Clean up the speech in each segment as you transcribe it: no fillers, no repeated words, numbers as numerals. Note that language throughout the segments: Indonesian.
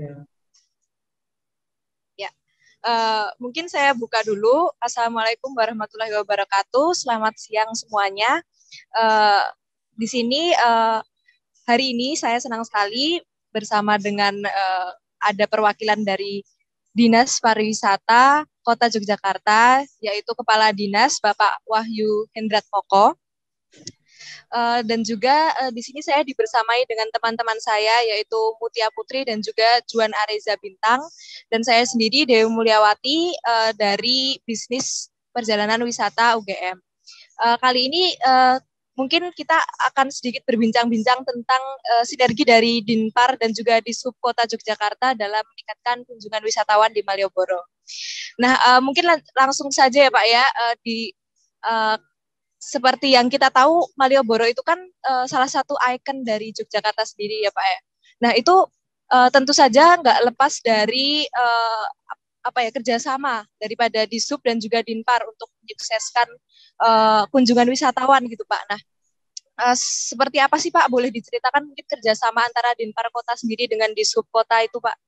Ya, mungkin saya buka dulu. Assalamualaikum warahmatullahi wabarakatuh. Selamat siang semuanya. Eh, di sini hari ini saya senang sekali bersama dengan ada perwakilan dari Dinas Pariwisata Kota Yogyakarta, yaitu Kepala Dinas Bapak Wahyu Hendrat Moko. Dan juga di sini saya dibersamai dengan teman-teman saya yaitu Mutia Putri dan juga Juan Areza Bintang, dan saya sendiri Dewi Mulyawati dari bisnis perjalanan wisata UGM. Kali ini mungkin kita akan sedikit berbincang-bincang tentang sinergi dari Dinpar dan juga Dishub Kota Yogyakarta dalam meningkatkan kunjungan wisatawan di Malioboro. Nah, mungkin langsung saja ya Pak ya, seperti yang kita tahu, Malioboro itu kan salah satu ikon dari Yogyakarta sendiri ya Pak ya. Nah itu tentu saja nggak lepas dari kerjasama daripada Dishub dan juga Dinpar untuk menyukseskan kunjungan wisatawan gitu Pak. Nah seperti apa sih Pak? Boleh diceritakan mungkin kerjasama antara Dinpar Kota sendiri dengan Dishub Kota itu Pak?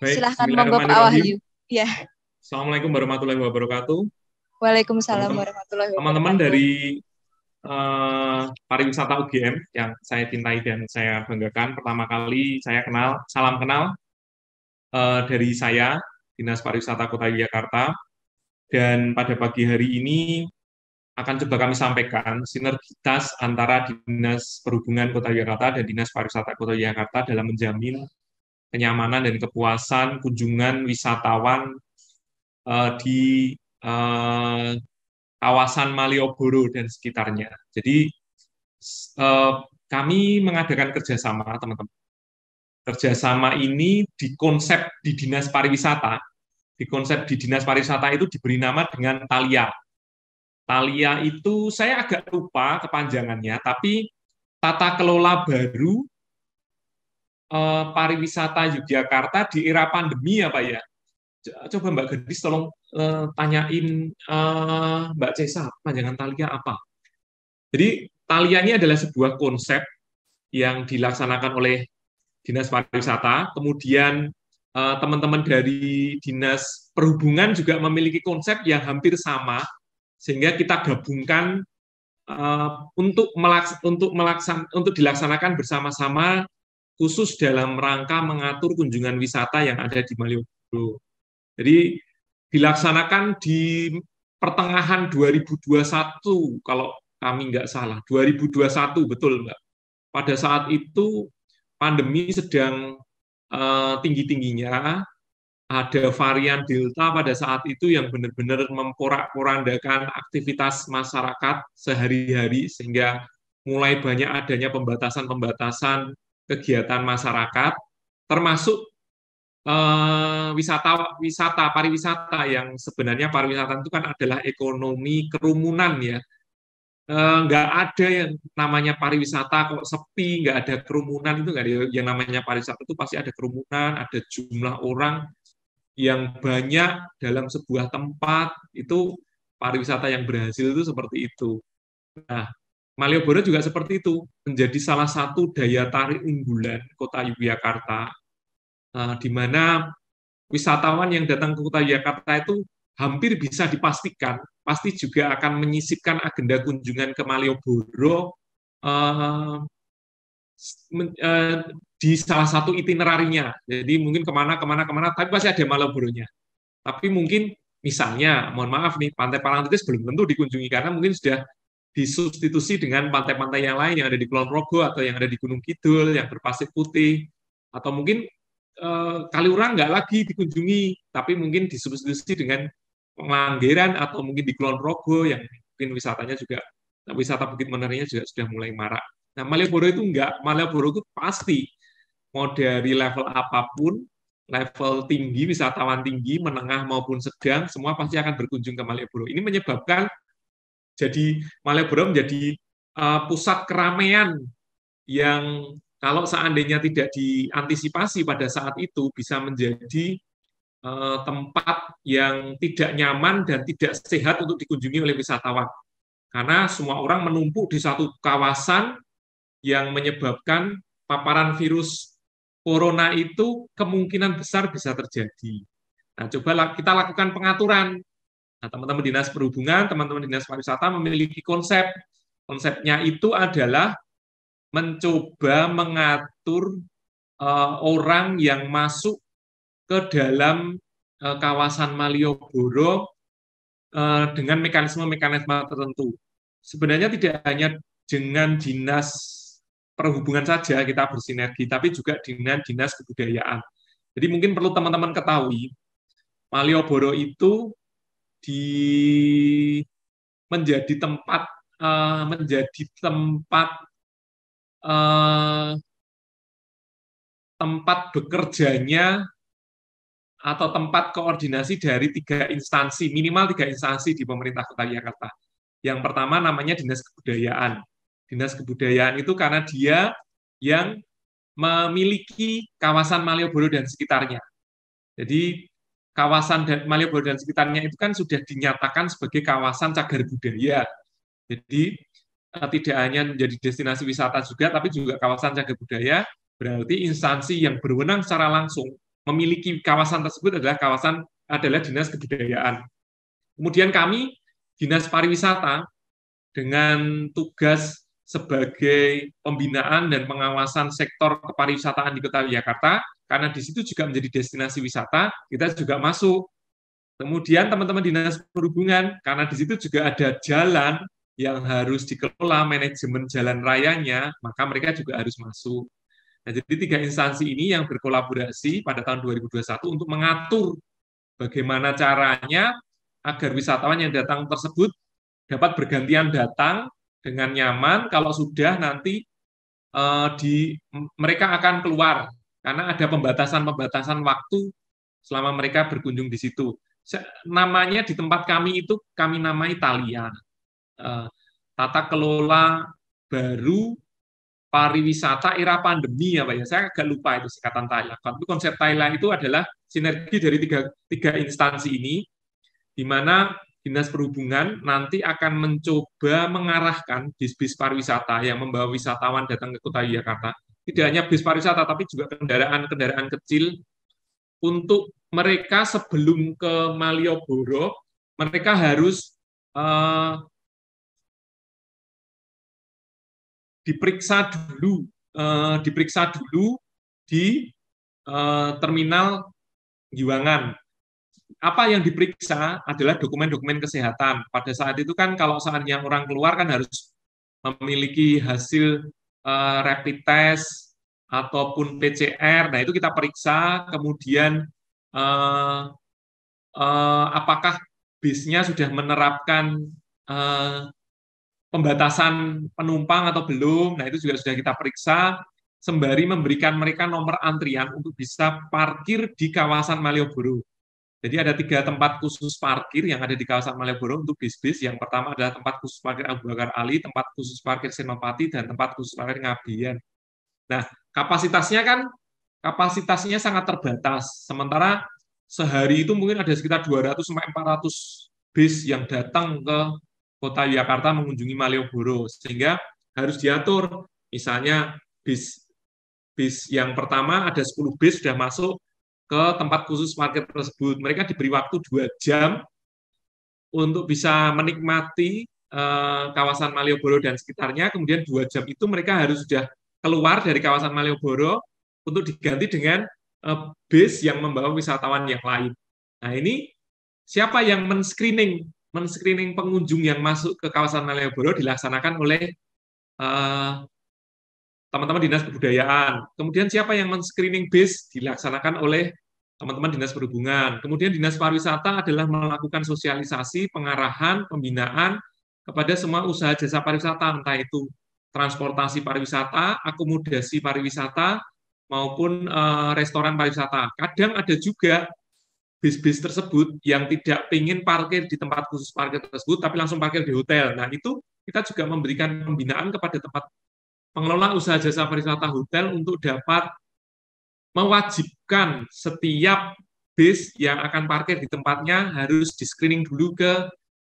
Baik, silahkan monggo Pak Wahyu. Ya. Assalamualaikum warahmatullahi wabarakatuh. Waalaikumsalam warahmatullahi wabarakatuh. Teman-teman dari pariwisata UGM yang saya cintai dan saya banggakan, pertama kali saya salam kenal dari saya, Dinas Pariwisata Kota Yogyakarta, dan pada pagi hari ini akan coba kami sampaikan sinergitas antara Dinas Perhubungan Kota Yogyakarta dan Dinas Pariwisata Kota Yogyakarta dalam menjamin kenyamanan dan kepuasan kunjungan wisatawan di kawasan Malioboro dan sekitarnya. Jadi kami mengadakan kerjasama, teman-teman. Kerjasama ini dikonsep di Dinas Pariwisata. Dikonsep di Dinas Pariwisata itu diberi nama dengan Thalia. Thalia itu saya agak lupa kepanjangannya, tapi tata kelola baru pariwisata Yogyakarta di era pandemi ya Pak ya. Coba Mbak Gadis tolong tanyain Mbak Cesa, panjangan Thalia apa? Jadi Thalia ini adalah sebuah konsep yang dilaksanakan oleh Dinas Pariwisata, kemudian teman-teman dari Dinas Perhubungan juga memiliki konsep yang hampir sama, sehingga kita gabungkan untuk dilaksanakan bersama-sama khusus dalam rangka mengatur kunjungan wisata yang ada di Malioboro. Jadi dilaksanakan di pertengahan 2021 kalau kami nggak salah, 2021 betul Mbak. Pada saat itu pandemi sedang tinggi-tingginya, ada varian Delta pada saat itu yang benar-benar memporak-porandakan aktivitas masyarakat sehari-hari, sehingga mulai banyak adanya pembatasan-pembatasan kegiatan masyarakat, termasuk pariwisata yang sebenarnya pariwisata itu kan adalah ekonomi kerumunan ya. Nggak ada yang namanya pariwisata kok sepi, nggak ada kerumunan, itu nggak ada. Yang namanya pariwisata itu pasti ada kerumunan, ada jumlah orang yang banyak dalam sebuah tempat, itu pariwisata yang berhasil itu seperti itu. Nah, Malioboro juga seperti itu, menjadi salah satu daya tarik unggulan Kota Yogyakarta, di mana wisatawan yang datang ke Kota Yogyakarta itu hampir bisa dipastikan pasti juga akan menyisipkan agenda kunjungan ke Malioboro di salah satu itinerarinya. Jadi mungkin kemana, tapi pasti ada Malioboro-nya. Tapi mungkin misalnya, mohon maaf nih, Pantai Parangtritis belum tentu dikunjungi karena mungkin sudah disubstitusi dengan pantai-pantai yang lain yang ada di Kulon Progo atau yang ada di Gunung Kidul yang berpasir putih, atau mungkin Kaliurang nggak lagi dikunjungi, tapi mungkin disubstitusi dengan Manggiran atau mungkin di Kulon Progo yang mungkin wisatanya juga, wisata Bukit Menernya juga sudah mulai marak. Nah, Malioboro itu enggak. Malioboro itu pasti mau dari level apapun, level tinggi, wisatawan tinggi, menengah maupun sedang, semua pasti akan berkunjung ke Malioboro. Ini menyebabkan jadi Malioboro menjadi pusat keramaian yang kalau seandainya tidak diantisipasi pada saat itu bisa menjadi tempat yang tidak nyaman dan tidak sehat untuk dikunjungi oleh wisatawan. Karena semua orang menumpuk di satu kawasan yang menyebabkan paparan virus corona itu kemungkinan besar bisa terjadi. Nah, coba kita lakukan pengaturan. Nah, teman-teman Dinas Perhubungan, teman-teman Dinas Pariwisata memiliki konsep. Konsepnya itu adalah mencoba mengatur orang yang masuk ke dalam kawasan Malioboro dengan mekanisme-mekanisme tertentu. Sebenarnya tidak hanya dengan Dinas Perhubungan saja kita bersinergi, tapi juga dengan Dinas Kebudayaan. Jadi mungkin perlu teman-teman ketahui, Malioboro itu menjadi tempat tempat bekerjanya atau tempat koordinasi dari 3 instansi, minimal 3 instansi di pemerintah Kota Jakarta. Yang pertama namanya Dinas Kebudayaan. Dinas Kebudayaan itu karena dia yang memiliki kawasan Malioboro dan sekitarnya. Jadi kawasan Malioboro dan sekitarnya itu kan sudah dinyatakan sebagai kawasan cagar budaya. Jadi tidak hanya menjadi destinasi wisata juga, tapi juga kawasan cagar budaya, berarti instansi yang berwenang secara langsung memiliki kawasan tersebut adalah Dinas Kebudayaan. Kemudian kami, Dinas Pariwisata, dengan tugas sebagai pembinaan dan pengawasan sektor kepariwisataan di Kota Jakarta, karena di situ juga menjadi destinasi wisata, kita juga masuk. Kemudian teman-teman Dinas Perhubungan, karena di situ juga ada jalan yang harus dikelola, manajemen jalan rayanya, maka mereka juga harus masuk. Nah, jadi 3 instansi ini yang berkolaborasi pada tahun 2021 untuk mengatur bagaimana caranya agar wisatawan yang datang tersebut dapat bergantian datang dengan nyaman. Kalau sudah nanti mereka akan keluar karena ada pembatasan waktu selama mereka berkunjung di situ. Namanya di tempat kami itu kami namai Thalia, tata kelola baru pariwisata era pandemi ya Pak ya. Saya agak lupa itu singkatan Thailand. Tapi konsep Thailand itu adalah sinergi dari tiga instansi ini, di mana Dinas Perhubungan nanti akan mencoba mengarahkan bis-bis pariwisata yang membawa wisatawan datang ke Kota Jakarta. Tidak hanya bis pariwisata, tapi juga kendaraan-kendaraan kecil untuk mereka sebelum ke Malioboro, mereka harus diperiksa dulu di terminal Giwangan. Apa yang diperiksa adalah dokumen-dokumen kesehatan. Pada saat itu kan kalau saatnya orang keluar kan harus memiliki hasil rapid test ataupun PCR. Nah, itu kita periksa, kemudian apakah bisnya sudah menerapkan pembatasan penumpang atau belum. Nah, itu juga sudah kita periksa, sembari memberikan mereka nomor antrian untuk bisa parkir di kawasan Malioboro. Jadi ada 3 tempat khusus parkir yang ada di kawasan Malioboro untuk bis-bis. Yang pertama adalah tempat khusus parkir Abu Bakar Ali, tempat khusus parkir Senopati, dan tempat khusus parkir Ngabian. Nah, kapasitasnya sangat terbatas. Sementara sehari itu mungkin ada sekitar 200-400 bis yang datang ke Kota Jakarta mengunjungi Malioboro, sehingga harus diatur. Misalnya bis yang pertama ada 10 bis sudah masuk ke tempat khusus parkir tersebut. Mereka diberi waktu 2 jam untuk bisa menikmati kawasan Malioboro dan sekitarnya. Kemudian 2 jam itu mereka harus sudah keluar dari kawasan Malioboro untuk diganti dengan bis yang membawa wisatawan yang lain. Nah, ini siapa yang men-screening pengunjung yang masuk ke kawasan Malioboro dilaksanakan oleh teman-teman Dinas Kebudayaan. Kemudian siapa yang men-screening bis dilaksanakan oleh teman-teman Dinas Perhubungan. Kemudian Dinas Pariwisata adalah melakukan sosialisasi, pengarahan, pembinaan kepada semua usaha jasa pariwisata, entah itu transportasi pariwisata, akomodasi pariwisata, maupun restoran pariwisata. Kadang ada juga bis-bis tersebut yang tidak ingin parkir di tempat khusus parkir tersebut, tapi langsung parkir di hotel. Nah, itu kita juga memberikan pembinaan kepada tempat pengelola usaha jasa pariwisata hotel untuk dapat mewajibkan setiap bis yang akan parkir di tempatnya harus di-screening dulu ke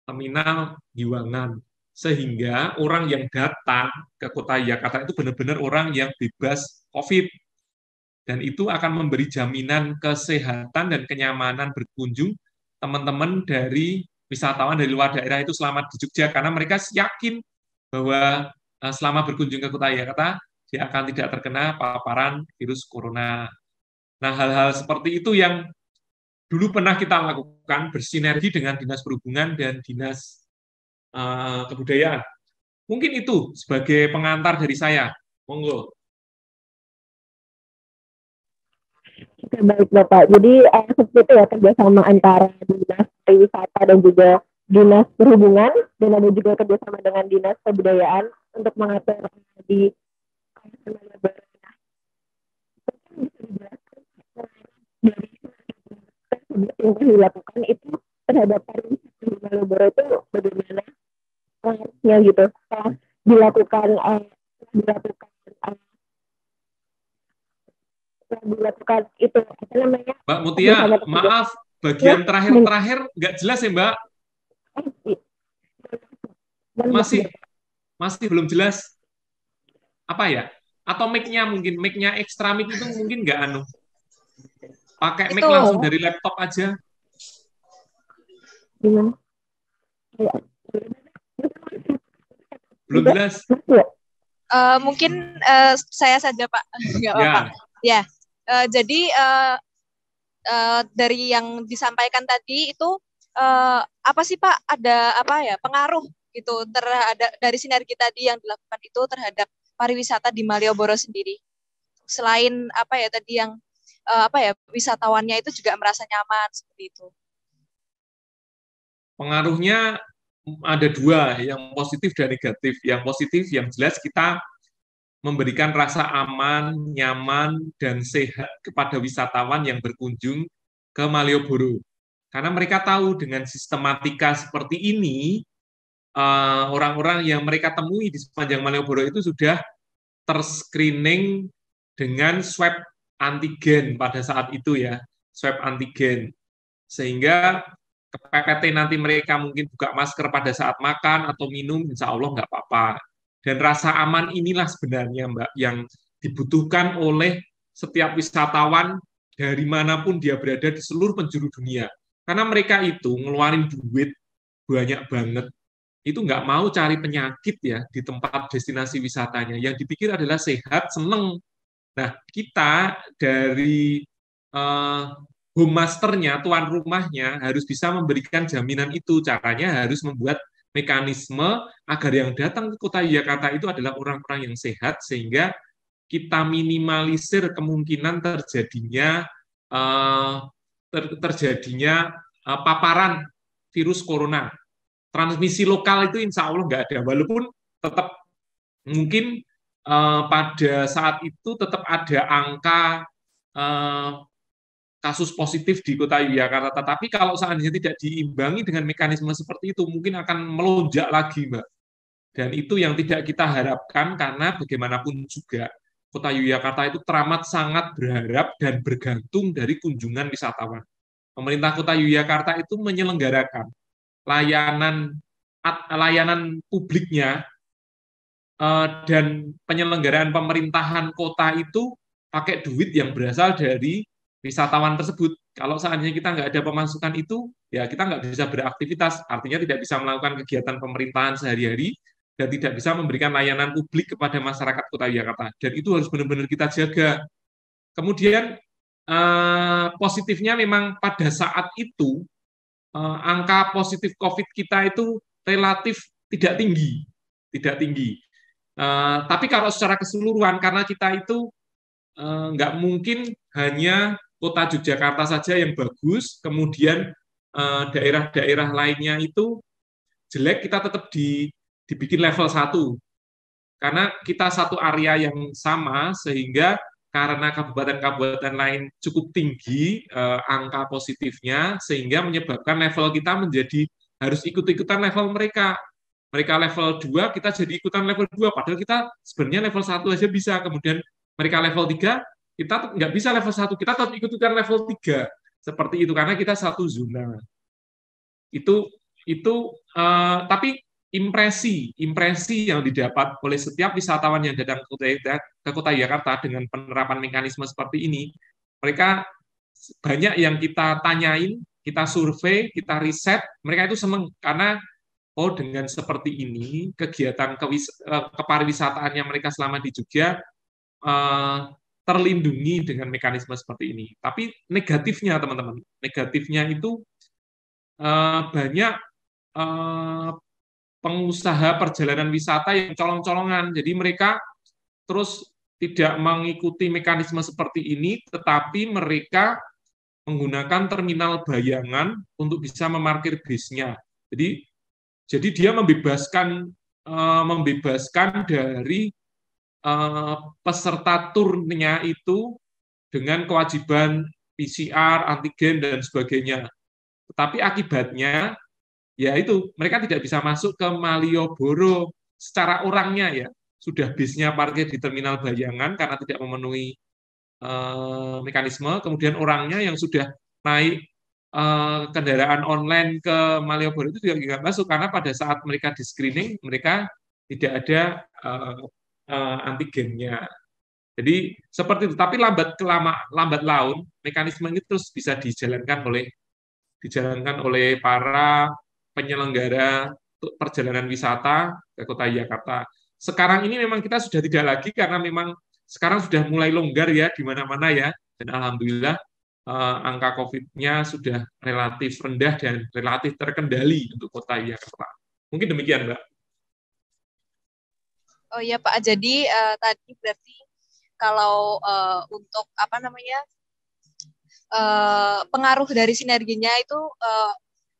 terminal Giwangan. Sehingga orang yang datang ke Kota Jakarta itu benar-benar orang yang bebas COVID. Dan itu akan memberi jaminan kesehatan dan kenyamanan berkunjung teman-teman dari wisatawan dari luar daerah itu selamat di Jogja, karena mereka yakin bahwa selama berkunjung ke Kota Yogyakarta, dia akan tidak terkena paparan virus corona. Nah, hal-hal seperti itu yang dulu pernah kita lakukan bersinergi dengan Dinas Perhubungan dan Dinas Kebudayaan. Mungkin itu sebagai pengantar dari saya. Monggo. Oke, baik Bapak. Jadi seperti itu ya kerjasama antara Dinas Pariwisata dan juga Dinas Perhubungan, dan ada juga kerjasama dengan Dinas Kebudayaan untuk mengatur di kawasan Malioboro. Dari yang dilakukan itu terhadap pariwisata di Malioboro itu bagaimana pengaruhnya gitu setelah dilakukan itu apa namanya, Mbak Mutia, maaf bagian terakhir nggak jelas ya Mbak, masih belum jelas apa ya, atau mic-nya mungkin mic-nya extra mic itu mungkin nggak pakai mic langsung dari laptop aja. Gimana? Belum jelas. Mungkin saya saja Pak, nggak apa-apa. Ya, jadi dari yang disampaikan tadi itu apa sih Pak? Ada apa ya pengaruh gitu terhadap dari sinergi tadi yang dilakukan itu terhadap pariwisata di Malioboro sendiri. Selain apa ya tadi yang apa ya wisatawannya itu juga merasa nyaman seperti itu. Pengaruhnya ada dua, yang positif dan negatif. Yang positif yang jelas kita memberikan rasa aman, nyaman, dan sehat kepada wisatawan yang berkunjung ke Malioboro. Karena mereka tahu dengan sistematika seperti ini, orang-orang yang mereka temui di sepanjang Malioboro itu sudah terscreening dengan swab antigen pada saat itu ya, swab antigen. Sehingga kepepet nanti mereka mungkin buka masker pada saat makan atau minum, insya Allah nggak apa-apa. Dan rasa aman inilah sebenarnya Mbak yang dibutuhkan oleh setiap wisatawan dari manapun dia berada di seluruh penjuru dunia. Karena mereka itu ngeluarin duit banyak banget, itu nggak mau cari penyakit ya di tempat destinasi wisatanya. Yang dipikir adalah sehat, seneng. Nah, kita dari home masternya, tuan rumahnya harus bisa memberikan jaminan itu. Caranya harus membuat mekanisme agar yang datang ke Kota Yogyakarta itu adalah orang-orang yang sehat, sehingga kita minimalisir kemungkinan terjadinya paparan virus corona. Transmisi lokal itu insya Allah nggak ada, walaupun tetap mungkin pada saat itu tetap ada angka kasus positif di Kota Yogyakarta, tetapi kalau seandainya tidak diimbangi dengan mekanisme seperti itu, mungkin akan melonjak lagi, Mbak. Dan itu yang tidak kita harapkan, karena bagaimanapun juga Kota Yogyakarta itu teramat sangat berharap dan bergantung dari kunjungan wisatawan. Pemerintah Kota Yogyakarta itu menyelenggarakan layanan publiknya dan penyelenggaraan pemerintahan kota itu pakai duit yang berasal dari wisatawan tersebut. Kalau seandainya kita nggak ada pemasukan itu, ya kita nggak bisa beraktivitas, artinya tidak bisa melakukan kegiatan pemerintahan sehari-hari, dan tidak bisa memberikan layanan publik kepada masyarakat Kota Yogyakarta. Dan itu harus benar-benar kita jaga. Kemudian positifnya memang pada saat itu, angka positif COVID kita itu relatif tidak tinggi. Tidak tinggi. Tapi kalau secara keseluruhan, karena kita itu nggak mungkin hanya Kota Yogyakarta saja yang bagus, kemudian daerah-daerah lainnya itu jelek, kita tetap dibikin level 1. Karena kita satu area yang sama, sehingga karena kabupaten-kabupaten lain cukup tinggi angka positifnya, sehingga menyebabkan level kita menjadi harus ikut-ikutan level mereka. Mereka level 2, kita jadi ikutan level 2, padahal kita sebenarnya level 1 aja bisa. Kemudian mereka level 3, kita nggak bisa level 1, kita tetap ikut-ikutan level 3. Seperti itu, karena kita satu zona. Tapi impresi yang didapat oleh setiap wisatawan yang datang ke Kota Jakarta dengan penerapan mekanisme seperti ini, mereka banyak yang kita tanyain, kita survei, kita riset, mereka itu senang karena dengan seperti ini kegiatan kepariwisataannya mereka selama di Jogja terlindungi dengan mekanisme seperti ini. Tapi negatifnya teman-teman, negatifnya itu banyak pengusaha perjalanan wisata yang colong-colongan. Jadi mereka terus tidak mengikuti mekanisme seperti ini, tetapi mereka menggunakan terminal bayangan untuk bisa memarkir bisnya. Jadi dia membebaskan dari peserta turnya itu dengan kewajiban PCR, antigen dan sebagainya. Tetapi akibatnya yaitu mereka tidak bisa masuk ke Malioboro secara orangnya ya. Sudah bisnya parkir di terminal bayangan karena tidak memenuhi mekanisme, kemudian orangnya yang sudah naik kendaraan online ke Malioboro itu juga tidak masuk karena pada saat mereka di screening mereka tidak ada antigennya. Jadi seperti itu. Tapi lambat laun mekanisme ini terus bisa dijalankan oleh para penyelenggara perjalanan wisata ke Kota Jakarta. Sekarang ini memang kita sudah tidak lagi karena memang sekarang sudah mulai longgar ya di mana-mana ya, dan alhamdulillah angka COVID-nya sudah relatif rendah dan relatif terkendali untuk Kota Jakarta. Mungkin demikian, Mbak. Oh iya Pak, jadi tadi berarti kalau untuk pengaruh dari sinerginya itu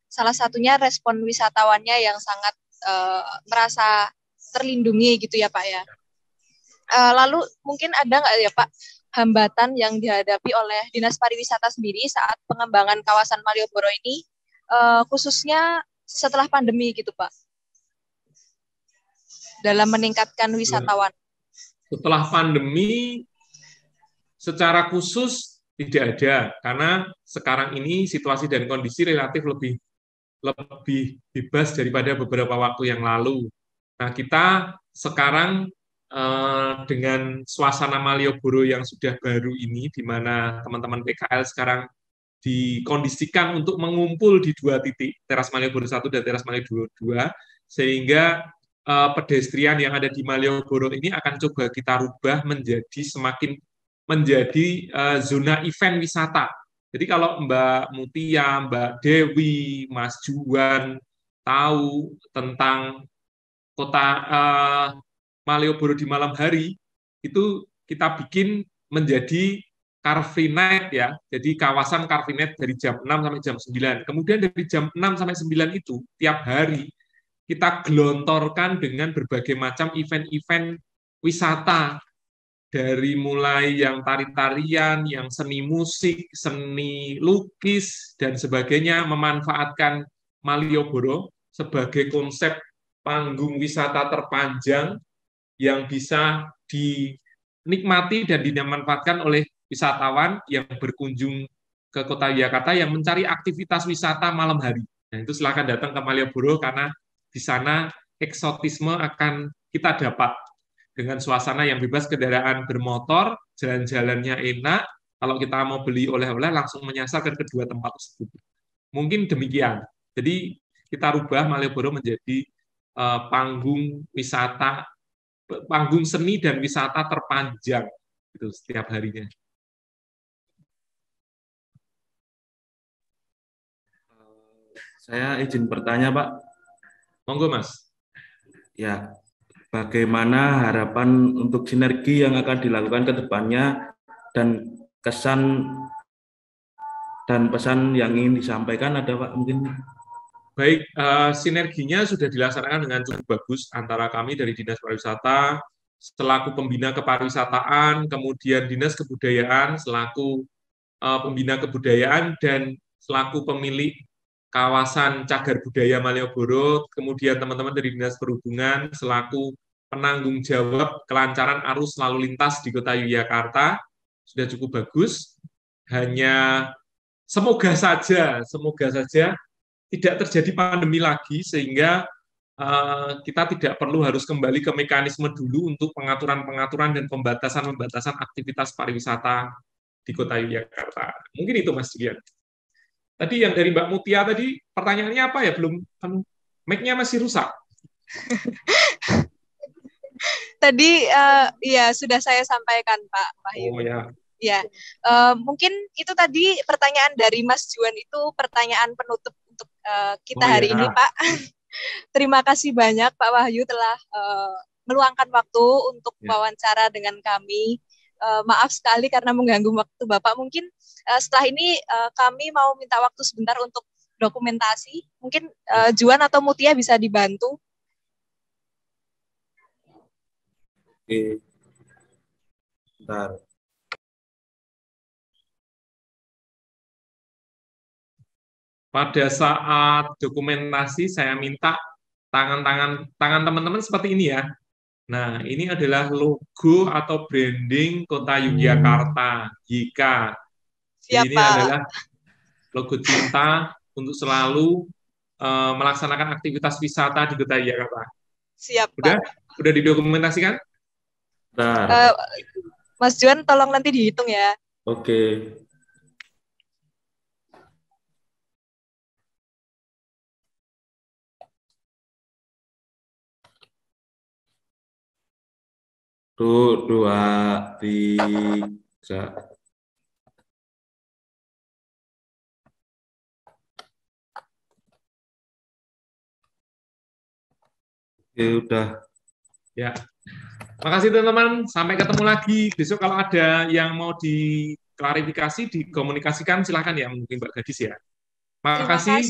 salah satunya respon wisatawannya yang sangat merasa terlindungi gitu ya Pak ya. Lalu mungkin ada nggak ya Pak hambatan yang dihadapi oleh Dinas Pariwisata sendiri saat pengembangan kawasan Malioboro ini, khususnya setelah pandemi gitu Pak, dalam meningkatkan wisatawan? Setelah pandemi, secara khusus tidak ada, karena sekarang ini situasi dan kondisi relatif lebih bebas daripada beberapa waktu yang lalu. Nah, kita sekarang dengan suasana Malioboro yang sudah baru ini, di mana teman-teman PKL sekarang dikondisikan untuk mengumpul di 2 titik, Teras Malioboro 1 dan Teras Malioboro 2, sehingga pedestrian yang ada di Malioboro ini akan coba kita rubah menjadi zona event wisata. Jadi kalau Mbak Mutia, Mbak Dewi, Mas Juan tahu tentang Kota Malioboro di malam hari, itu kita bikin menjadi Car Free Night ya. Jadi kawasan Car Free Night dari jam 6 sampai jam 9. Kemudian dari jam 6 sampai 9 itu tiap hari kita gelontorkan dengan berbagai macam event-event wisata, dari mulai yang tari-tarian, yang seni musik, seni lukis, dan sebagainya, memanfaatkan Malioboro sebagai konsep panggung wisata terpanjang yang bisa dinikmati dan dimanfaatkan oleh wisatawan yang berkunjung ke Kota Jakarta yang mencari aktivitas wisata malam hari. Nah, itu silakan datang ke Malioboro karena di sana eksotisme akan kita dapat dengan suasana yang bebas, kendaraan bermotor, jalan-jalannya enak. Kalau kita mau beli oleh-oleh langsung menyasar ke kedua tempat tersebut. Mungkin demikian. Jadi kita rubah Malioboro menjadi panggung wisata, panggung seni dan wisata terpanjang itu setiap harinya. Saya izin bertanya, Pak. Monggo, Mas. Ya, bagaimana harapan untuk sinergi yang akan dilakukan ke depannya dan kesan dan pesan yang ingin disampaikan ada, Pak, mungkin? Baik, sinerginya sudah dilaksanakan dengan cukup bagus antara kami dari Dinas Pariwisata selaku pembina kepariwisataan, kemudian Dinas Kebudayaan selaku pembina kebudayaan dan selaku pemilik kawasan Cagar Budaya Malioboro, kemudian teman-teman dari Dinas Perhubungan selaku penanggung jawab kelancaran arus lalu lintas di Kota Yogyakarta sudah cukup bagus. Hanya semoga saja tidak terjadi pandemi lagi sehingga kita tidak perlu harus kembali ke mekanisme dulu untuk pengaturan-pengaturan dan pembatasan-pembatasan aktivitas pariwisata di Kota Yogyakarta. Mungkin itu, Mas Dian. Tadi yang dari Mbak Mutia tadi, pertanyaannya apa ya? Belum, mic-nya masih rusak. Tadi ya sudah saya sampaikan Pak Wahyu. Oh ya. Ya, mungkin itu tadi pertanyaan dari Mas Juan itu pertanyaan penutup untuk kita hari ini Pak. Terima kasih banyak Pak Wahyu telah meluangkan waktu untuk wawancara dengan kami. Maaf sekali karena mengganggu waktu Bapak. Mungkin setelah ini kami mau minta waktu sebentar untuk dokumentasi. Mungkin Juan atau Mutia bisa dibantu. Oke. Bentar. Pada saat dokumentasi saya minta tangan teman-teman seperti ini ya. Nah, ini adalah logo atau branding Kota Yogyakarta, YK. Ini adalah logo cinta untuk selalu melaksanakan aktivitas wisata di Kota Yogyakarta. Siap, Pak. Udah didokumentasikan? Mas Juan, tolong nanti dihitung ya. Oke. Tuh, 2, 3. Oke, udah. Ya. Makasih teman-teman, sampai ketemu lagi. Besok kalau ada yang mau diklarifikasi, dikomunikasikan, silahkan ya, mungkin Mbak Gadis ya. Makasih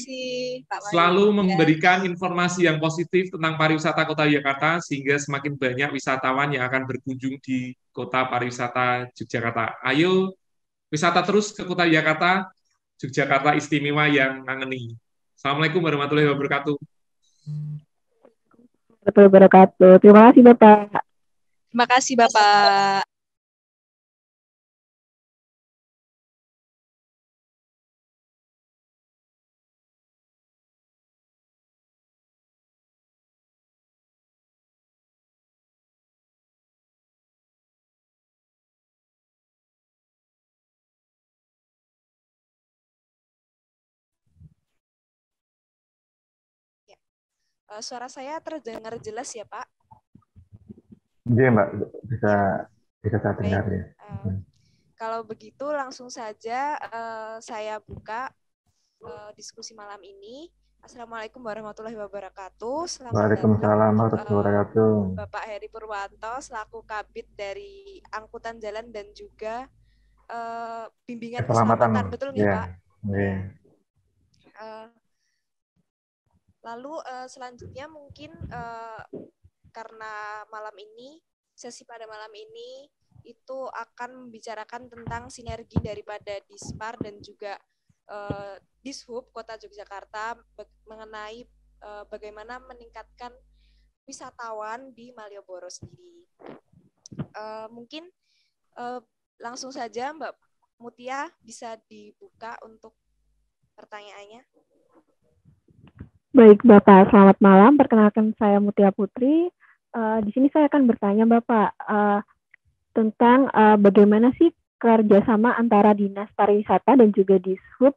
selalu memberikan informasi yang positif tentang pariwisata Kota Yogyakarta, sehingga semakin banyak wisatawan yang akan berkunjung di Kota Pariwisata Yogyakarta. Ayo, wisata terus ke Kota Yogyakarta, Yogyakarta istimewa yang ngangeni. Assalamualaikum warahmatullahi wabarakatuh. Terima kasih Bapak. Terima kasih Bapak. Suara saya terdengar jelas ya, Pak? Iya, Mbak. Bisa saya dengar ya. Kalau begitu langsung saja saya buka diskusi malam ini. Assalamualaikum warahmatullahi wabarakatuh. Waalaikumsalam warahmatullahi wabarakatuh. Bapak Heri Purwanto selaku Kabid dari Angkutan Jalan dan juga bimbingan keselamatan, betul nggak Pak? Iya. Lalu selanjutnya mungkin karena sesi pada malam ini itu akan membicarakan tentang sinergi daripada Dispar dan juga Dishub Kota Yogyakarta mengenai bagaimana meningkatkan wisatawan di Malioboro sendiri. Mungkin langsung saja Mbak Mutia bisa dibuka untuk pertanyaannya. Baik Bapak, selamat malam. Perkenalkan saya Mutia Putri. Di sini saya akan bertanya Bapak tentang bagaimana sih kerjasama antara Dinas Pariwisata dan juga Dishub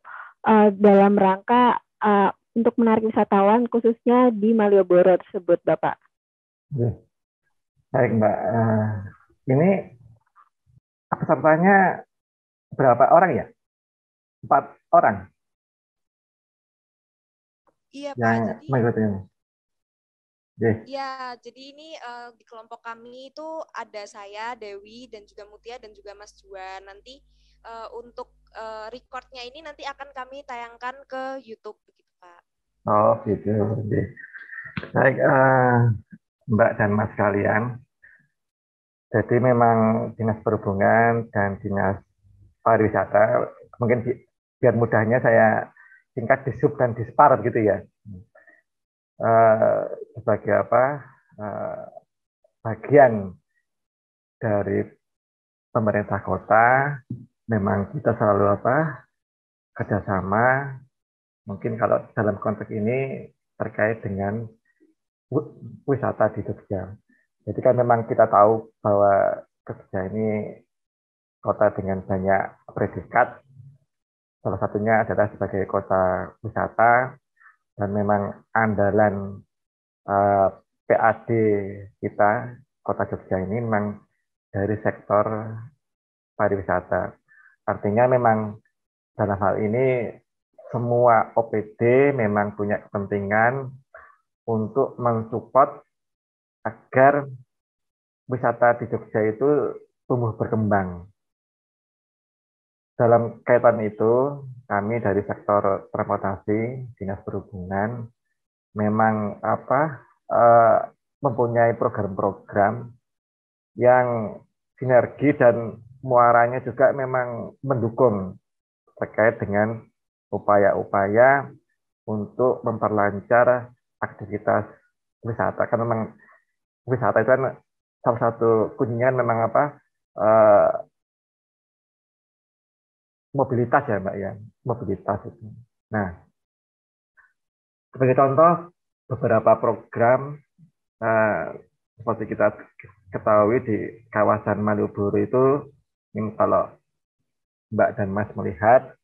dalam rangka untuk menarik wisatawan khususnya di Malioboro tersebut Bapak. Baik Mbak, ini pesertanya berapa orang ya? 4 orang? Iya Pak, jadi ini di kelompok kami itu ada saya, Dewi, dan juga Mutia, dan juga Mas Juan. Nanti untuk recordnya ini nanti akan kami tayangkan ke YouTube, begitu Pak. Oh gitu, baik Mbak dan Mas kalian. Jadi memang Dinas Perhubungan dan Dinas Pariwisata, mungkin biar mudahnya saya singkat Dishub dan Dispar gitu ya. Sebagai bagian dari pemerintah kota, memang kita selalu kerjasama. Mungkin kalau dalam konteks ini terkait dengan wisata di Jogja. Jadi kan memang kita tahu bahwa Jogja ini kota dengan banyak predikat, salah satunya adalah sebagai kota wisata, dan memang andalan PAD kita, kota Jogja ini memang dari sektor pariwisata. Artinya memang dalam hal ini semua OPD memang punya kepentingan untuk mensupport agar wisata di Jogja itu tumbuh berkembang. Dalam kaitan itu, kami dari sektor transportasi, Dinas Perhubungan, memang mempunyai program-program yang sinergi dan muaranya juga memang mendukung terkait dengan upaya-upaya untuk memperlancar aktivitas wisata. Karena memang wisata itu kan salah satu kuncinya memang mobilitas ya Mbak ya, mobilitas itu. Nah, sebagai contoh beberapa program seperti kita ketahui di kawasan Malioboro itu, ini kalau Mbak dan Mas melihat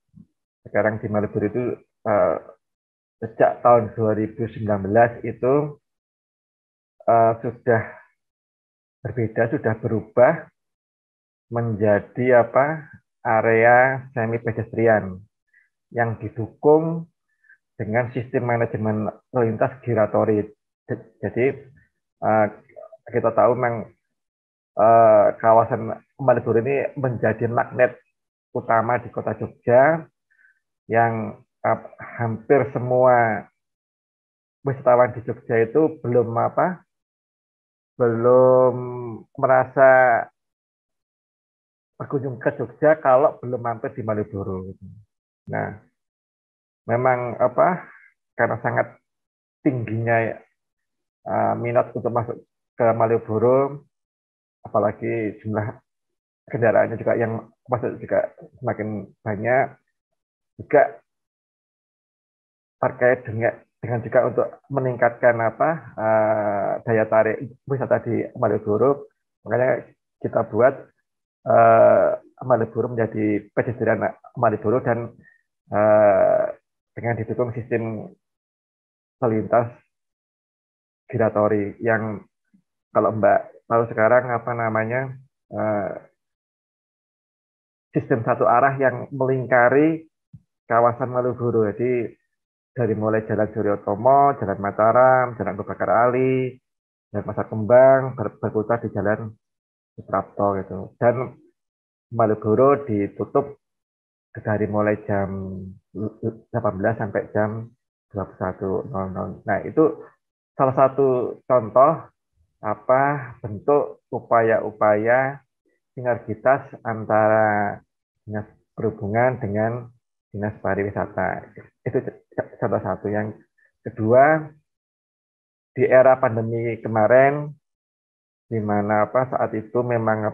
sekarang di Malioboro itu sejak tahun 2019 itu sudah berbeda, sudah berubah menjadi area semi pedestrian yang didukung dengan sistem manajemen lalu lintas giratori. Jadi kita tahu memang kawasan Malioboro ini menjadi magnet utama di kota Jogja yang hampir semua wisatawan di Jogja itu belum merasa berkunjung ke Jogja kalau belum mampir di Malioboro. Nah, memang karena sangat tingginya minat untuk masuk ke Malioboro, apalagi jumlah kendaraannya juga yang masuk juga semakin banyak, juga terkait dengan juga untuk meningkatkan daya tarik wisata di Malioboro. Makanya kita buat Malioboro menjadi pedestrian Malioboro, dan dengan didukung sistem lalu lintas giratori yang kalau Mbak tahu sekarang sistem satu arah yang melingkari kawasan Malioboro. Jadi dari mulai Jalan Suryotomo, Jalan Mataram, Jalan Abu Bakar Ali, Jalan Pasar Kembang, berputar di Jalan Suprapto gitu. Dan Malioboro ditutup dari mulai jam 18 sampai jam 21.00. Nah, itu salah satu contoh bentuk upaya-upaya sinergitas antara Dinas Perhubungan dengan Dinas Pariwisata. Itu contoh satu. Yang kedua, di era pandemi kemarin, di mana saat itu memang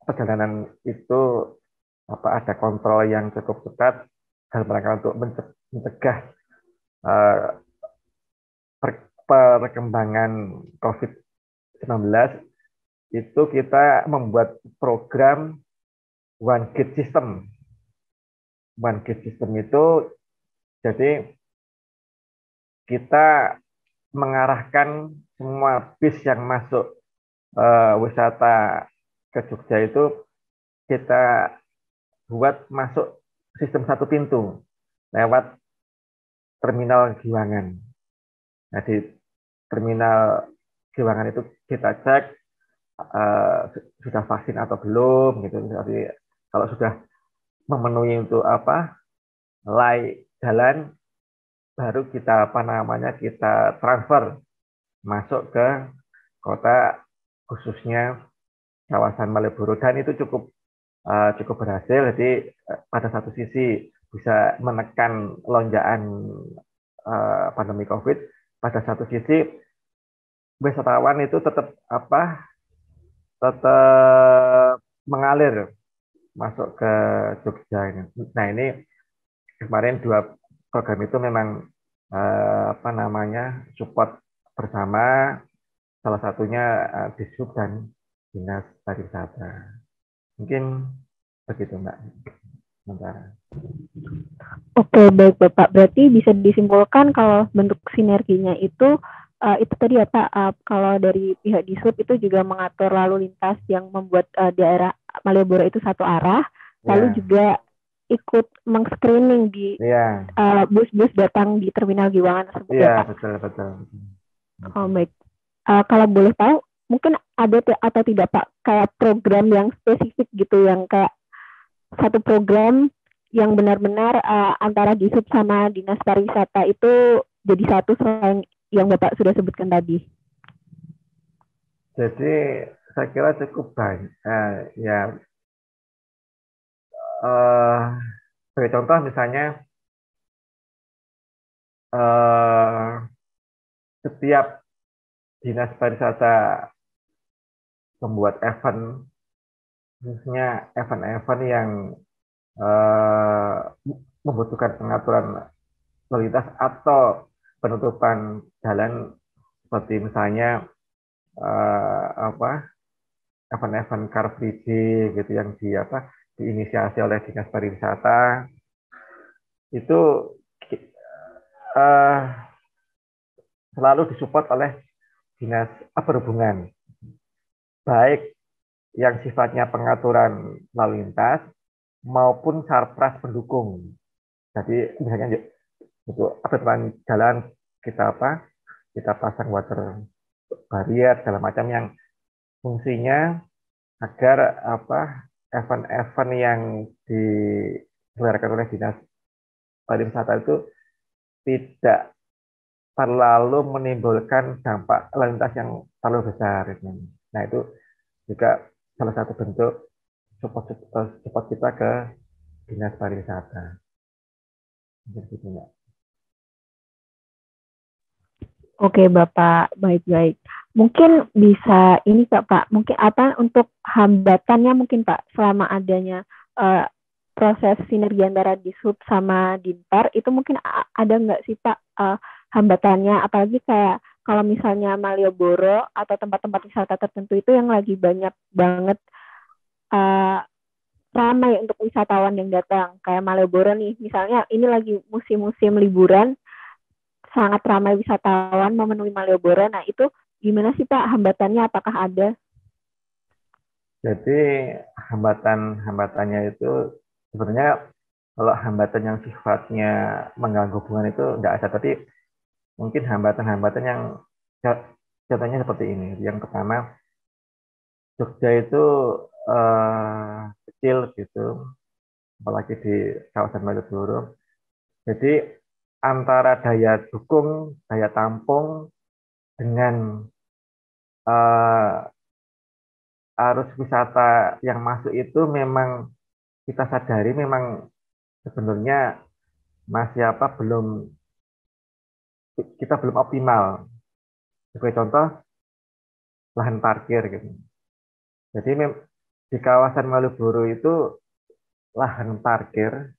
perjalanan itu ada kontrol yang cukup ketat dalam rangka untuk mencegah perkembangan COVID-19, itu kita membuat program One Gate System. One Gate System itu jadi kita mengarahkan semua bis yang masuk wisata ke Jogja itu kita buat masuk sistem satu pintu lewat terminal Giwangan. Nah, di terminal Giwangan itu kita cek sudah vaksin atau belum gitu. Jadi kalau sudah memenuhi untuk lay jalan, baru kita kita transfer masuk ke kota, khususnya kawasan Malioboro, dan itu cukup berhasil. Jadi pada satu sisi bisa menekan lonjakan pandemi COVID, pada satu sisi wisatawan itu tetap mengalir masuk ke Jogja ini. Nah, ini kemarin dua program itu memang apa namanya, support bersama, salah satunya Dishub dan Dinas Pariwisata. Mungkin begitu Mbak. Sementara. Oke, baik Bapak. Berarti bisa disimpulkan kalau bentuk sinerginya itu tadi ya Pak, kalau dari pihak Dishub itu juga mengatur lalu lintas yang membuat daerah Malioboro itu satu arah, lalu Ya, juga ikut meng-screening di ya, bus-bus datang di Terminal Giwangan tersebut ya iya, Pak. betul, betul. Oh, baik. Kalau boleh tahu, mungkin ada atau tidak Pak, kayak program yang spesifik gitu, yang kayak satu program yang benar-benar antara Dishub sama Dinas Pariwisata itu jadi satu selain yang Bapak sudah sebutkan tadi. Jadi saya kira cukup banyak. Ya, sebagai contoh misalnya setiap Dinas Pariwisata membuat event, khususnya event-event yang eh, membutuhkan pengaturan lalu lintas atau penutupan jalan, seperti misalnya apa, event-event Car Free Day gitu yang diinisiasi oleh Dinas Pariwisata, itu eh, selalu disupport oleh Dinas Perhubungan, baik yang sifatnya pengaturan lalu lintas maupun sarpras pendukung. Jadi misalnya untuk penutupan jalan, kita pasang water barrier segala macam yang fungsinya agar event-event yang diselenggarakan oleh Dinas Pariwisata itu tidak terlalu menimbulkan dampak lalu lintas yang terlalu besar. Nah, itu juga salah satu bentuk support kita ke Dinas Pariwisata. Begitu, Mbak. Oke Bapak, baik-baik. Mungkin bisa ini Pak, mungkin apa untuk hambatannya mungkin Pak, selama adanya proses sinergi antara Dishub sama Dinpar, itu mungkin ada nggak sih Pak hambatannya, apalagi kayak kalau misalnya Malioboro atau tempat-tempat wisata tertentu itu yang lagi banyak banget ramai untuk wisatawan yang datang, kayak Malioboro nih, misalnya ini lagi musim-musim liburan, sangat ramai wisatawan memenuhi Malioboro. Nah, itu gimana sih Pak hambatannya? Apakah ada? Jadi hambatan-hambatannya itu sebenarnya, kalau hambatan yang sifatnya mengganggu hubungan itu tidak ada, tapi mungkin hambatan-hambatan yang contohnya seperti ini. Yang pertama, Jogja itu kecil gitu, apalagi di kawasan Malioboro. Jadi antara daya dukung, daya tampung dengan arus wisata yang masuk itu memang kita sadari memang sebenarnya masih kita belum optimal. Sebagai contoh, lahan parkir gitu. Jadi di kawasan Malioboro itu lahan parkir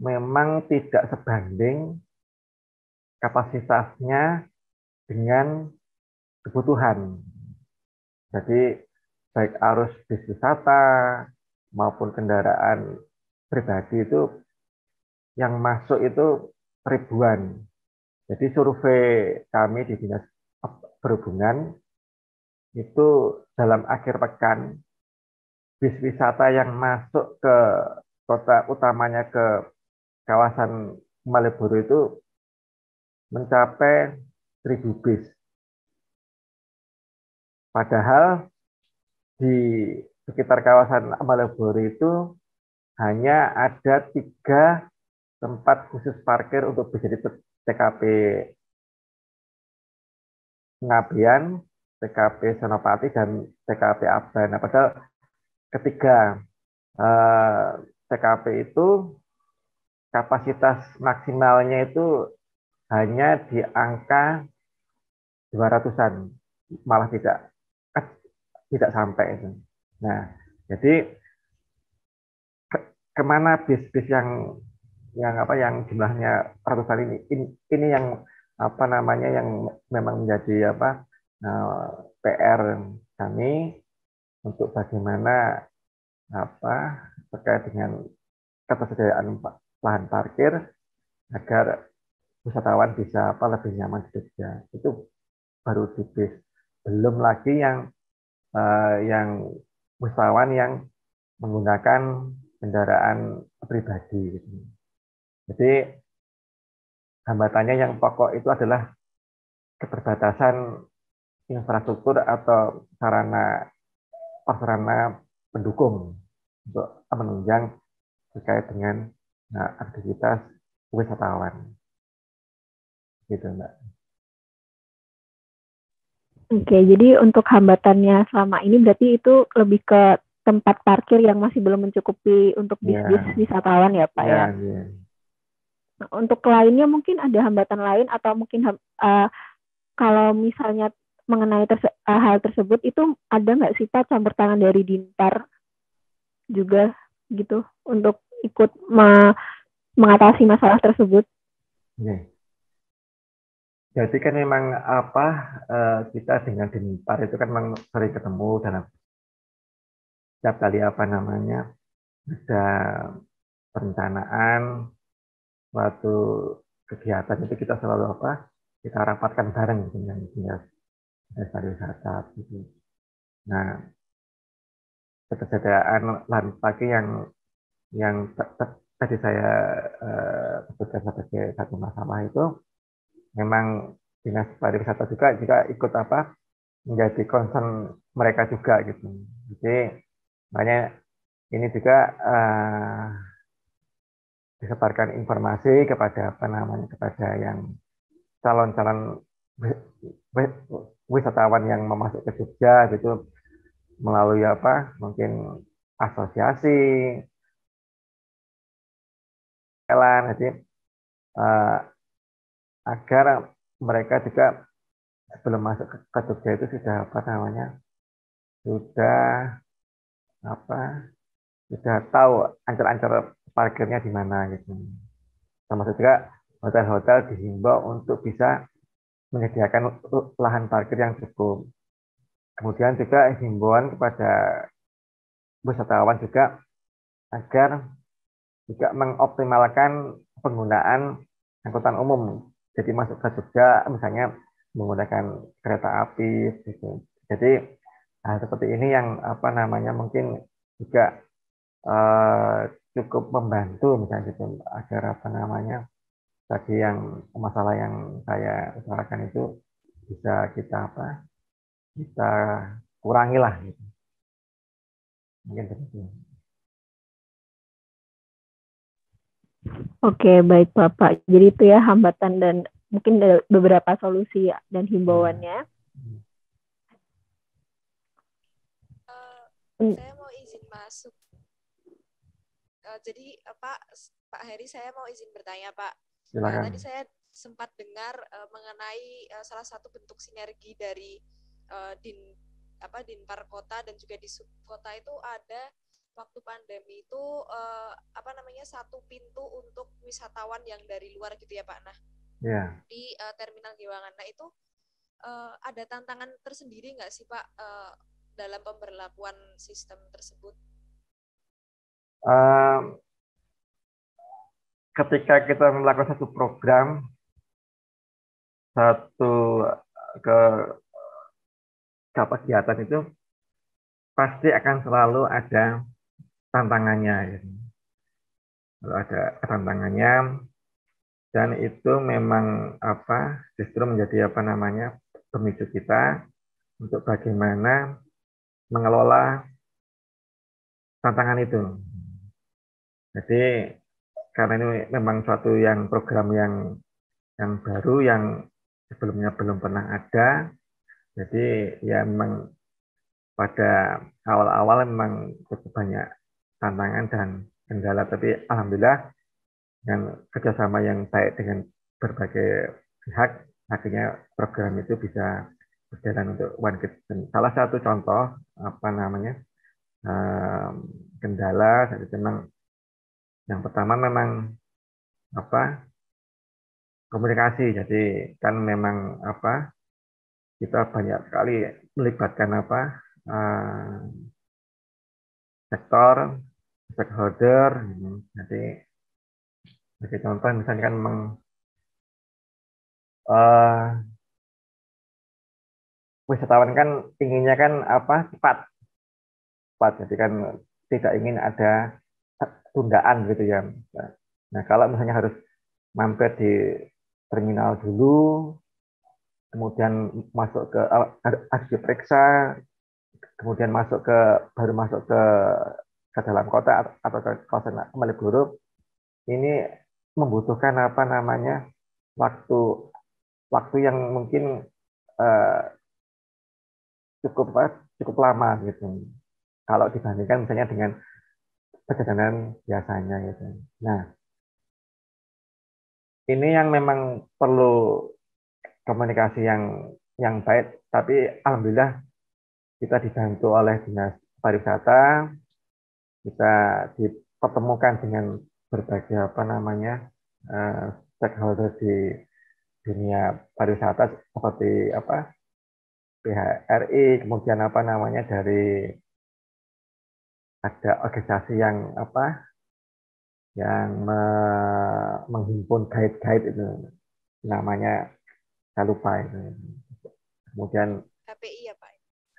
memang tidak sebanding kapasitasnya dengan kebutuhan. Jadi baik arus bis wisata maupun kendaraan pribadi itu yang masuk itu ribuan. Jadi survei kami di Dinas Perhubungan itu dalam akhir pekan, bis wisata yang masuk ke kota utamanya, ke kawasan Malioboro itu mencapai 1.000 bis. Padahal di sekitar kawasan Malioboro itu hanya ada 3 tempat khusus parkir untuk bis, jadi TKP Ngabean, TKP Senopati, dan TKP Aban. Nah, padahal ketiga TKP itu kapasitas maksimalnya itu hanya di angka 200-an, malah tidak sampai itu. Nah, jadi kemana bis-bis yang yang jumlahnya ratusan ini yang apa namanya yang memang menjadi PR kami untuk bagaimana terkait dengan ketersediaan lahan parkir agar wisatawan bisa lebih nyaman di Jogja. Itu baru di bis. Belum lagi yang wisatawan yang menggunakan kendaraan pribadi gitu. Jadi hambatannya yang pokok itu adalah keterbatasan infrastruktur atau sarana pendukung untuk menunjang terkait dengan aktivitas wisatawan. Gitu, Mbak. Oke, jadi untuk hambatannya selama ini berarti itu lebih ke tempat parkir yang masih belum mencukupi untuk bis-bis wisatawan ya, Pak ya? Nah, untuk lainnya mungkin ada hambatan lain atau mungkin kalau misalnya mengenai hal tersebut itu ada nggak sih Pak campur tangan dari Dinpar juga gitu untuk ikut mengatasi masalah tersebut? Jadi kan memang kita dengan Dinpar itu kan memang sering ketemu dalam setiap kali ada perencanaan suatu kegiatan itu kita selalu kita rapatkan bareng dengan dinas pariwisata gitu. Nah, ketersediaan lahan parkir yang tadi saya sebutkan sebagai satu masalah itu memang dinas pariwisata juga ikut menjadi concern mereka juga gitu. Jadi makanya ini juga disebarkan informasi kepada kepada yang calon-calon wisatawan yang mau masuk ke Jogja gitu melalui mungkin asosiasi jadi agar mereka juga sebelum masuk ke Jogja itu sudah sudah tahu ancur-ancur parkirnya di mana gitu. Termasuk juga hotel-hotel dihimbau untuk bisa menyediakan lahan parkir yang cukup. Kemudian juga himbauan kepada wisatawan juga agar juga mengoptimalkan penggunaan angkutan umum. Jadi masuk ke Jogja misalnya menggunakan kereta api gitu. Jadi seperti ini yang mungkin juga cukup membantu misalnya gitu agar tadi yang masalah yang saya utarakan itu bisa kita kurangi lah gitu. Mungkin begitu. Oke, baik Bapak. Jadi itu ya hambatan dan mungkin beberapa solusi dan himbauannya. Saya mau izin masuk. Jadi Pak Heri, saya mau izin bertanya Pak. Tadi saya sempat dengar mengenai salah satu bentuk sinergi dari Dinpar Kota dan juga di subkota itu ada waktu pandemi itu satu pintu untuk wisatawan yang dari luar gitu ya Pak. Nah, di Terminal Gewangan. Nah itu ada tantangan tersendiri nggak sih Pak dalam pemberlakuan sistem tersebut? Ketika kita melakukan satu program, kegiatan itu pasti akan selalu ada tantangannya. Gitu. Lalu ada tantangannya dan itu memang justru menjadi pemicu kita untuk bagaimana mengelola tantangan itu. Jadi karena ini memang suatu program yang baru yang sebelumnya belum pernah ada. Jadi ya memang pada awal-awal memang cukup banyak tantangan dan kendala, tapi alhamdulillah dengan kerjasama yang baik dengan berbagai pihak, akhirnya program itu bisa berjalan untuk One Kitchen. Salah satu contoh kendala, jadi memang yang pertama memang komunikasi. Jadi kan memang kita banyak sekali melibatkan eh, sektor, stakeholder. Jadi sebagai contoh misalnya kan eh, wisatawan kan inginnya kan cepat, cepat. Jadi kan tidak ingin ada tundaan gitu ya. Nah, kalau misalnya harus mampir di terminal dulu, kemudian masuk ke harus diperiksa, kemudian baru masuk ke dalam kota atau ke kawasan Malioboro, ini membutuhkan waktu waktu yang mungkin eh, cukup lama gitu. Kalau dibandingkan misalnya dengan perjalanan biasanya gitu. Nah, ini yang memang perlu komunikasi yang baik, tapi alhamdulillah kita dibantu oleh Dinas Pariwisata, kita dipertemukan dengan berbagai stakeholder di dunia pariwisata seperti pihak RI, kemudian dari ada organisasi yang menghimpun guide-guide itu, namanya saya lupa itu. Kemudian HPI ya Pak?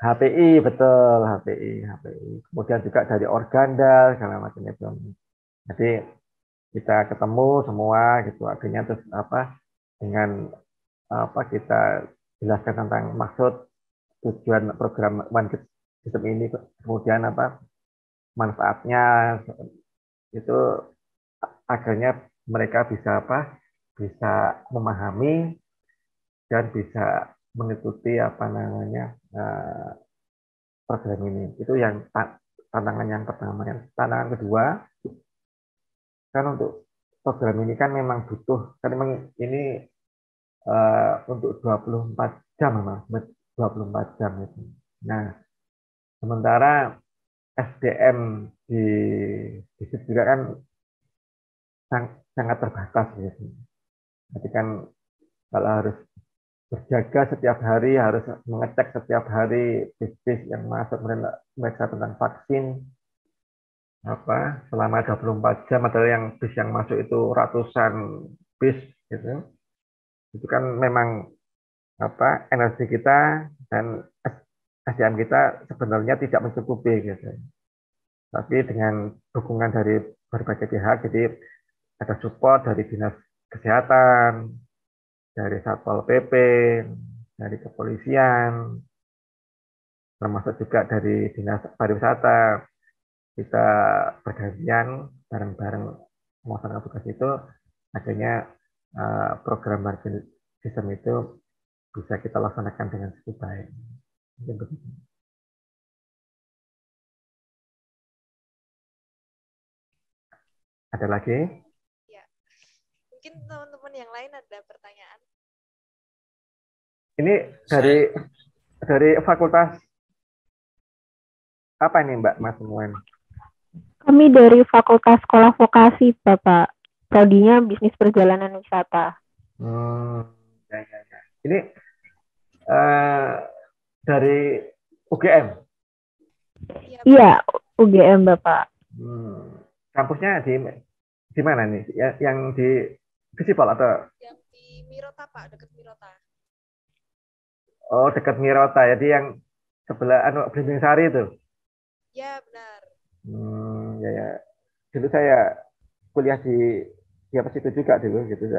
HPI, betul, HPI. Kemudian juga dari Organda segala macam itu. Jadi kita ketemu semua gitu, akhirnya terus dengan kita jelaskan tentang maksud tujuan program One System ini, kemudian manfaatnya, itu akhirnya mereka bisa bisa memahami dan bisa mengikuti program ini. Itu yang tantangan yang pertama. Yang tantangan kedua, kan untuk program ini kan memang butuh, kan memang ini untuk 24 jam memang, 24 jam itu. Nah, sementara SDM di situ juga kan sangat terbatas gitu. Jadi kan kalau harus berjaga setiap hari, harus mengecek setiap hari bis-bis yang masuk, mereka tentang vaksin, selama 24 jam, adalah yang bis yang masuk itu ratusan bis gitu. Itu kan memang energi kita dan SDM kita sebenarnya tidak mencukupi gitu. Tapi dengan dukungan dari berbagai pihak, jadi ada support dari Dinas Kesehatan, dari Satpol PP, dari kepolisian, termasuk juga dari Dinas Pariwisata, kita bergantian bareng-bareng melaksanakan tugas itu, akhirnya program margin system itu bisa kita laksanakan dengan cukup baik. Ada lagi? Ya. Mungkin teman-teman yang lain ada pertanyaan. Ini dari fakultas apa ini Mbak Mas Muan? Kami dari Fakultas Sekolah Vokasi, Bapak. Prodinya Bisnis Perjalanan Wisata. Ya. Ini dari UGM? Iya, UGM, Bapak. Kampusnya di mana nih? Yang di Visipol atau? Yang di Mirota, Pak, dekat Mirota. Oh, dekat Mirota. Jadi yang sebelah Blimbing Sari itu? Ya, benar. Ya. Dulu saya kuliah di apa situ juga dulu gitu.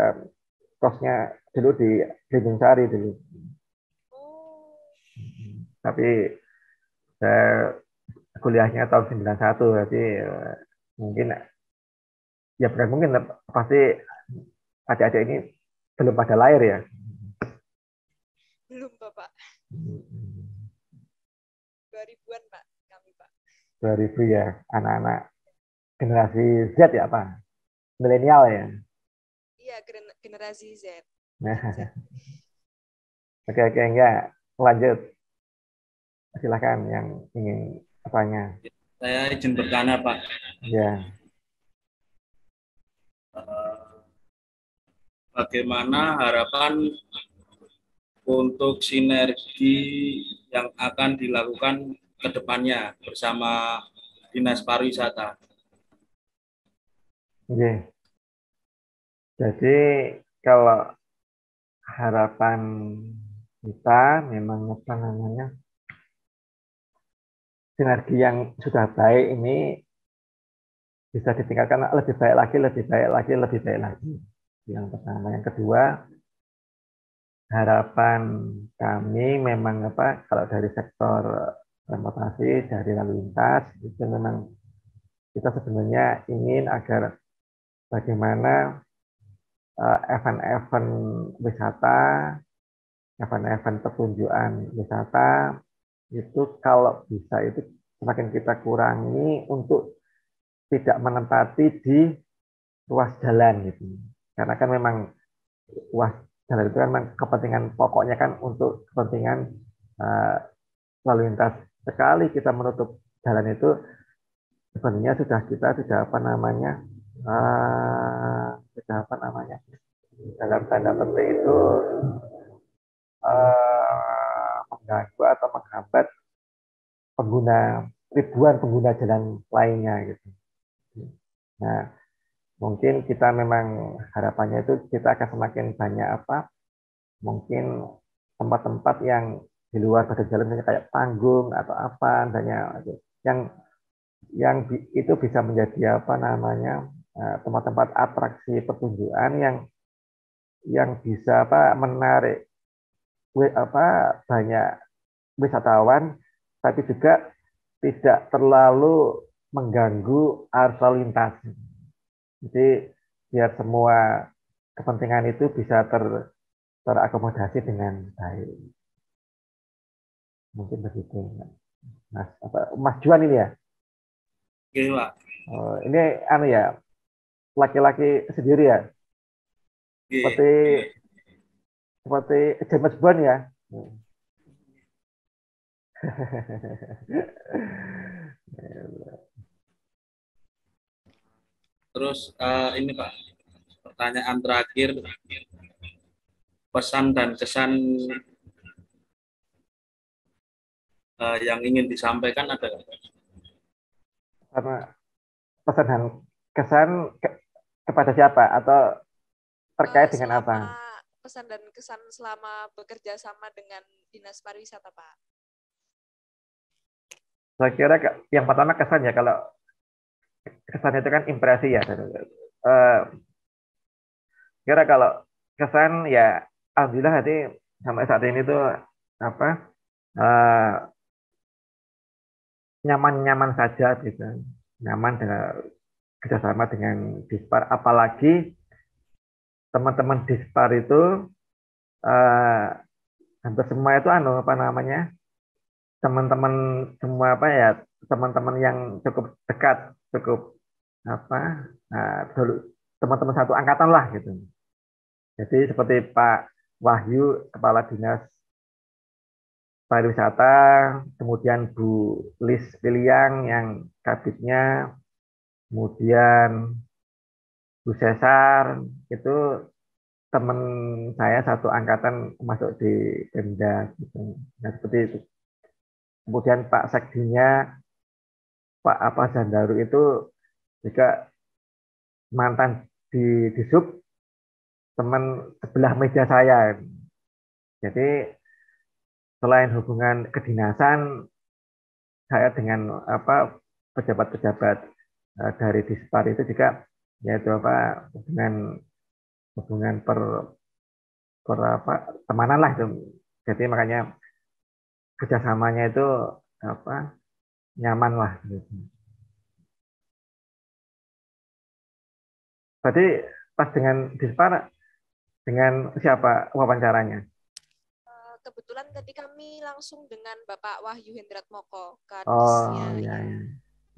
Kosnya dulu di Blimbing Sari dulu. Oh. Tapi saya kuliahnya tahun 91, jadi mungkin ya bukan mungkin, pasti adik-adik ini belum pada lahir ya. Belum, Bapak. 2000-an, Pak, kami, Pak. 2000 ya, anak-anak generasi Z ya, Pak? Milenial ya? Iya, generasi Z. Oke, enggak. Lanjut. Silakan yang ingin tanya. Saya izin bertanya, Pak. Ya. bagaimana harapan untuk sinergi yang akan dilakukan ke depannya bersama Dinas Pariwisata. Oke. Jadi kalau harapan kita memang apa namanya, sinergi yang sudah baik ini bisa ditingkatkan lebih baik lagi, lebih baik lagi, lebih baik lagi. Yang pertama, yang kedua, harapan kami memang apa, kalau dari sektor transportasi, dari lalu lintas itu memang kita sebenarnya ingin agar bagaimana event-event wisata, event-event pertunjukan wisata itu kalau bisa itu semakin kita kurangi untuk tidak menempati di ruas jalan gitu. Karena kan memang ruas jalan itu kan memang kepentingan pokoknya kan untuk kepentingan lalu lintas. Sekali kita menutup jalan itu sebenarnya sudah apa namanya dalam tanda petik itu mengganggu atau menghambat ribuan pengguna jalan lainnya gitu. Nah, mungkin kita memang harapannya itu kita akan semakin banyak mungkin tempat-tempat yang di luar badan jalan misalnya kayak panggung atau apa yang itu bisa menjadi tempat-tempat atraksi pertunjukan yang bisa menarik banyak wisatawan tapi juga tidak terlalu mengganggu arus lalu lintas. Jadi biar semua kepentingan itu bisa terakomodasi dengan baik. Mungkin begitu, Mas Juan ini ya. Oke, Pak. Ini ya, laki-laki sendiri ya. Seperti James Bond ya. Terus ini Pak, pertanyaan terakhir, pesan dan kesan yang ingin disampaikan ada? Karena pesan dan kesan kepada siapa atau terkait dengan apa? Pesan dan kesan selama bekerja sama dengan Dinas Pariwisata, Pak. Saya kira yang pertama kesan ya, kalau kesan itu kan impresi ya. Kira kalau kesan ya, alhamdulillah nanti sampai saat ini tuh nyaman-nyaman saja gitu, nyaman dengan kerjasama dengan Dispar, apalagi teman-teman Dispar itu hampir semua itu teman-teman semua teman-teman yang cukup dekat, cukup teman-teman satu angkatan lah gitu. Jadi seperti Pak Wahyu, Kepala Dinas Pariwisata, kemudian Bu Lis Piliang yang kabitnya, kemudian Bu Cesar, itu teman saya satu angkatan masuk di Pemda gitu. Nah, seperti itu. Kemudian Pak Sekdinya, Pak Zandaru itu juga mantan di Sub, teman sebelah meja saya. Jadi selain hubungan kedinasan, saya dengan pejabat-pejabat dari Dispar itu juga yaitu hubungan temanan lah itu. Jadi makanya kerjasamanya itu nyaman lah gitu. Tadi pas dengan Dispar, dengan siapa wawancaranya? Kebetulan tadi kami langsung dengan Bapak Wahyu Hendratmoko, Kadisnya. Oh iya.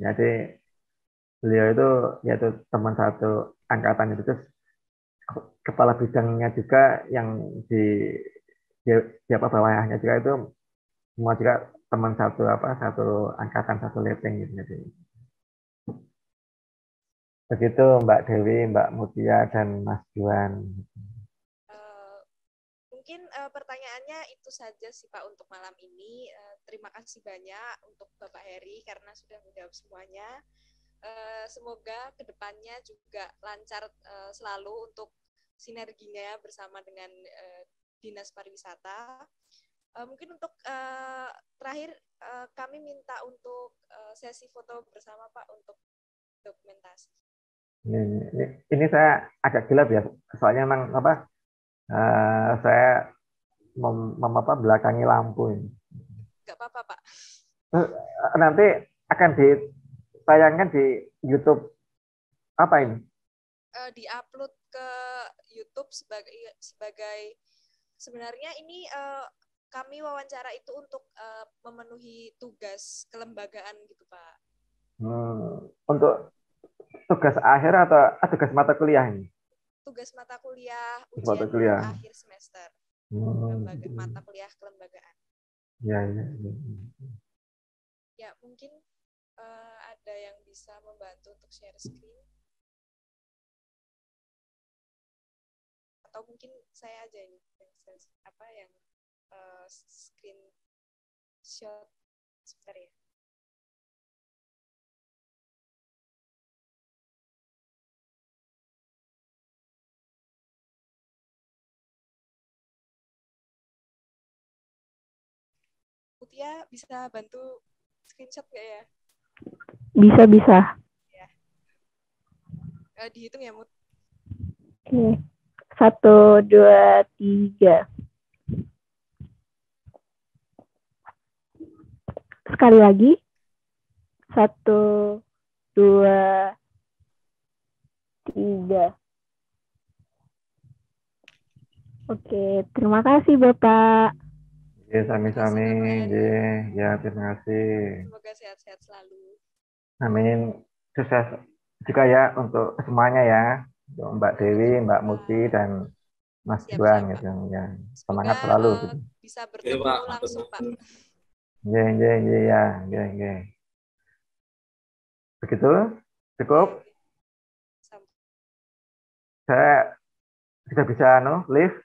Jadi beliau itu yaitu teman satu angkatan itu, terus kepala bidangnya juga yang di bawahnya juga itu semua juga teman satu angkatan, satu leteng gitu. Jadi begitu Mbak Dewi, Mbak Mutia, dan Mas Juan. mungkin pertanyaannya itu saja sih Pak untuk malam ini. Terima kasih banyak untuk Bapak Heri karena sudah menjawab semuanya. Semoga kedepannya juga lancar selalu untuk sinerginya bersama dengan Dinas Pariwisata. Mungkin untuk terakhir kami minta untuk sesi foto bersama Pak untuk dokumentasi. Ini saya agak gelap ya, soalnya memang saya belakangi lampu ini. Nggak apa-apa Pak. Nanti akan ditayangkan di YouTube apa ini? Diupload ke YouTube sebagai sebenarnya ini kami wawancara itu untuk memenuhi tugas kelembagaan gitu Pak. Untuk tugas akhir atau tugas mata kuliah ini? Tugas mata kuliah Mata ujian kuliah. akhir semester. Mata kuliah kelembagaan. Ya. Ya, mungkin ada yang bisa membantu untuk share screen. Atau mungkin saya aja ini yang screenshot sebentar ya. Mutia bisa bantu screenshot nggak ya? Bisa. Ya. Dihitung ya, Mut. Oke. 1, 2, 3. Sekali lagi. 1, 2, 3. Oke, terima kasih Bapak. Ya, sami-sami. Ya, terima kasih. Semoga sehat-sehat selalu. Amin. Sukses juga ya untuk semuanya ya. Untuk Mbak Dewi, Mbak Muti, dan Mas Juan gitu ya. Semangat selalu gitu. Bisa bertemu langsung Pak. Ya. Begitu? Cukup? Saya sudah bisa live.